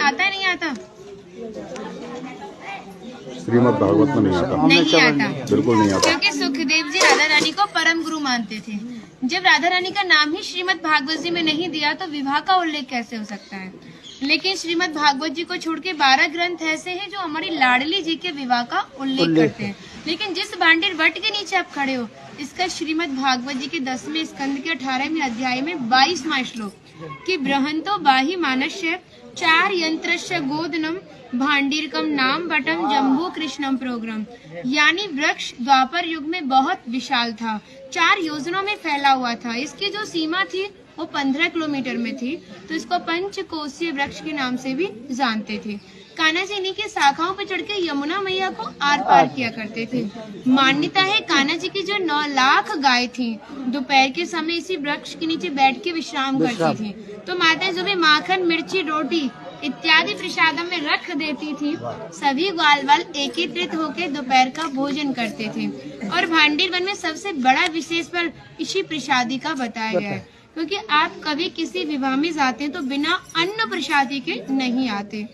आता है नहीं आता? श्रीमद् भागवत में नहीं आता, नहीं आता, बिल्कुल नहीं आता। क्योंकि सुखदेव जी राधा रानी को परम गुरु मानते थे। जब राधा रानी का नाम ही श्रीमद् भागवत जी में नहीं दिया तो विवाह का उल्लेख कैसे हो सकता है? लेकिन श्रीमद् भागवत जी को छोड़ के 12 ग्रंथ ऐसे हैं जो हमारी लाडली जी के विवाह का उल्लेख करते हैं। लेकिन जिस भांडेर वट के नीचे आप खड़े हो, इसका श्रीमद् भागवत जी के 10वें स्कंद के 18वें अध्याय में 22वां श्लोक कि बृहंतो बाहि मानस्य 4 यंत्रस्य गोदनम भांडीरकम नाम बटम जम्बू कृष्णम प्रोग्राम, यानी वृक्ष द्वापर युग में बहुत विशाल था, 4 योजनों में फैला हुआ था। इसकी जो सीमा थी वो 15 किलोमीटर में थी, तो इसको पंचकोशीय वृक्ष के नाम से भी जानते थे। कान्हा जी इन्हीं की शाखाओं पर चढ़ के यमुना मैया को आर पार किया करते थे। मान्यता है कान्हा जी की जो 9 लाख गाय थी, दोपहर के समय इसी वृक्ष के नीचे बैठ के विश्राम करती थी। तो माता जो भी माखन, मिर्ची, रोटी इत्यादि प्रसादम में रख देती थी, सभी ग्वाल वाल एकत्रित होकर दोपहर का भोजन करते थे। और भांडीर वन में सबसे बड़ा विशेष पर इसी प्रसादी का बताया गया है, क्योंकि आप कभी किसी विवाह में जाते हैं तो बिना अन्न प्रसादी के नहीं आते।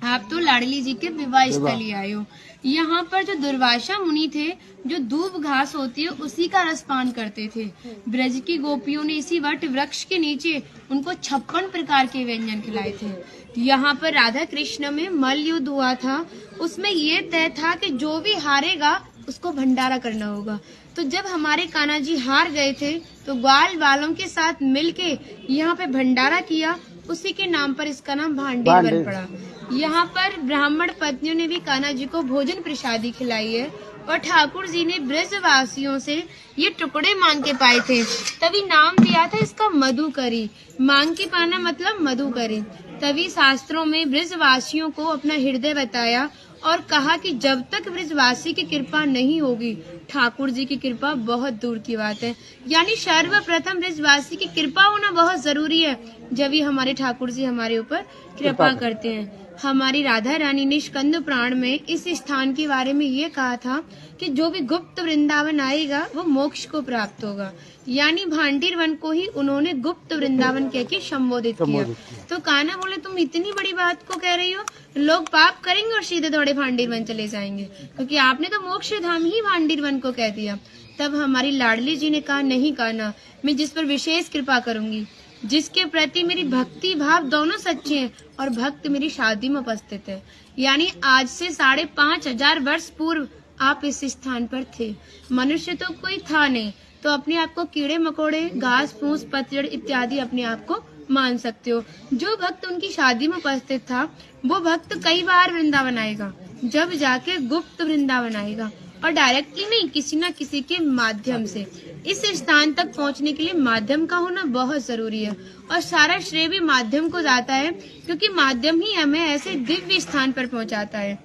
आप तो लाडली जी के विवाह स्थली आए हो। यहाँ पर जो दुर्वासा मुनि थे, जो दूब घास होती है उसी का रसपान करते थे। ब्रज की गोपियों ने इसी वट वृक्ष के नीचे उनको 56 प्रकार के व्यंजन खिलाए थे। यहाँ पर राधा कृष्ण में मल्ल युद्ध हुआ था, उसमें ये तय था कि जो भी हारेगा उसको भंडारा करना होगा। तो जब हमारे कान्हा जी हार गए थे तो ग्वाल वालों के साथ मिलके यहाँ पे भंडारा किया, उसी के नाम पर इसका नाम भांडीर वन पड़ा। यहाँ पर ब्राह्मण पत्नियों ने भी कान्हा जी को भोजन प्रसादी खिलाई है, और ठाकुर जी ने ब्रजवासियों से ये टुकड़े मांग के पाए थे, तभी नाम दिया था इसका मधुकरी। मांग के पाना मतलब मधुकरी। तभी शास्त्रों में ब्रजवासियों को अपना हृदय बताया और कहा कि जब तक ब्रजवासी की कृपा नहीं होगी, ठाकुर जी की कृपा बहुत दूर की बात है। यानी सर्वप्रथम ब्रजवासी की कृपा होना बहुत जरूरी है, जब ही हमारे ठाकुर जी हमारे ऊपर कृपा करते हैं। हमारी राधा रानी ने स्कंद पुराण में इस स्थान के बारे में ये कहा था कि जो भी गुप्त वृंदावन आएगा वो मोक्ष को प्राप्त होगा। यानी भांडीर वन को ही उन्होंने गुप्त वृंदावन कह के संबोधित किया। तो कान्हा बोले तुम इतनी बड़ी बात को कह रही हो, लोग पाप करेंगे और सीधे दौड़े भांडीर वन चले जाएंगे, क्योंकि आपने तो मोक्ष धाम ही भांडीर वन को कह दिया। तब हमारी लाडली जी ने कहा नहीं कान्हा, मैं जिस पर विशेष कृपा करूंगी, जिसके प्रति मेरी भक्ति भाव दोनों सच्चे हैं और भक्त मेरी शादी में उपस्थित है। यानी आज से 5,500 वर्ष पूर्व आप इस स्थान पर थे। मनुष्य तो कोई था नहीं, तो अपने आप को कीड़े मकोड़े, घास फूस, पतझड़ इत्यादि अपने आप को मान सकते हो। जो भक्त उनकी शादी में उपस्थित था वो भक्त कई बार वृंदावन आएगा, जब जाके गुप्त वृंदावन आएगा, और डायरेक्टली नहीं, किसी न किसी के माध्यम से। इस स्थान तक पहुंचने के लिए माध्यम का होना बहुत जरूरी है, और सारा श्रेय भी माध्यम को जाता है, क्योंकि माध्यम ही हमें ऐसे दिव्य स्थान पर पहुंचाता है।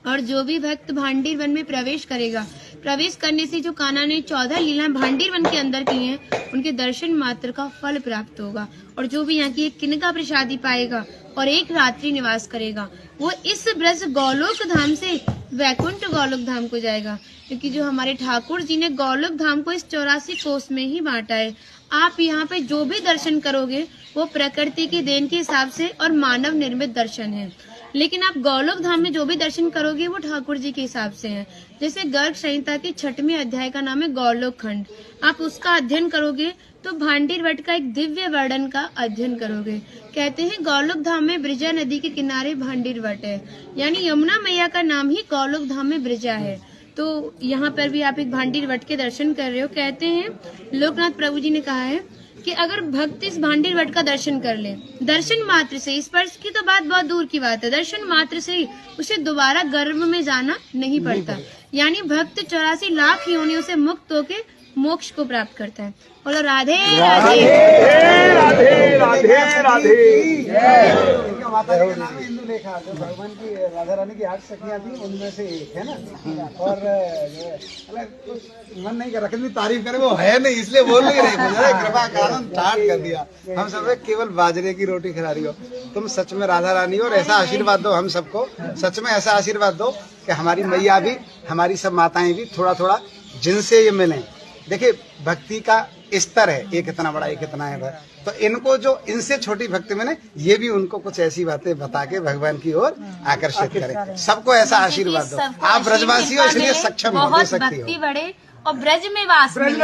और जो भी भक्त भांडीर वन में प्रवेश करेगा, प्रवेश करने से जो कान्हा ने 14 लीला भांडीर वन के अंदर की हैं, उनके दर्शन मात्र का फल प्राप्त होगा। और जो भी यहाँ की एक किनका प्रसादी पाएगा और एक रात्रि निवास करेगा, वो इस ब्रज गौलोक धाम से वैकुंठ गौलोक धाम को जाएगा, क्योंकि जो हमारे ठाकुर जी ने गौलोक धाम को इस 84 कोस में ही बांटा है। आप यहाँ पे जो भी दर्शन करोगे वो प्रकृति की देन के हिसाब से और मानव निर्मित दर्शन है, लेकिन आप गौलोक धाम में जो भी दर्शन करोगे वो ठाकुर जी के हिसाब से है। जैसे गर्ग संहिता के 6वें अध्याय का नाम है गौलोक खंड, आप उसका अध्ययन करोगे तो भांडीर वट का एक दिव्य वर्णन का अध्ययन करोगे। कहते हैं गौलोक धाम में ब्रिजा नदी के किनारे भांडीर वट है, यानी यमुना मैया का नाम ही गौलोक धाम में ब्रिजा है। तो यहाँ पर भी आप एक भांडीर वट के दर्शन कर रहे हो। कहते हैं लोकनाथ प्रभु जी ने कहा है कि अगर भक्त इस भांडीर वट का दर्शन कर ले, दर्शन मात्र से, स्पर्श की तो बात बहुत दूर की बात है, दर्शन मात्र से ही उसे दोबारा गर्भ में जाना नहीं पड़ता। यानी भक्त 84 लाख योनियों से मुक्त होके मोक्ष को प्राप्त करता है। बोलो राधे राधे राधे राधे राधे। माता जी का नाम इंदु लेखा, जो भगवान की राधा रानी की 8 सखियां थी उनमें से एक है ना। और मन नहीं कर रहा कितनी तारीफ करे, वो है नहीं इसलिए बोल नहीं रही, कृपा कारण ठाट कर दिया। हम सब केवल बाजरे की रोटी खिला रही हो, तुम सच में राधा रानी हो। और ऐसा आशीर्वाद दो हम सबको, सच में ऐसा आशीर्वाद दो कि हमारी मैया भी, हमारी सब माताएं भी थोड़ा थोड़ा जिनसे ये मिलें। देखिए भक्ति का स्तर है, एक इतना बड़ा एक इतना है, तो इनको जो इनसे छोटी भक्ति में ने ये भी उनको कुछ ऐसी बातें बता के भगवान की ओर आकर्षित करें। सबको ऐसा आशीर्वाद दो। आप ब्रजवासी हो इसलिए सक्षम हो, दे बहुत सकती भक्ति हो। बढ़े और ब्रज में वास मिले।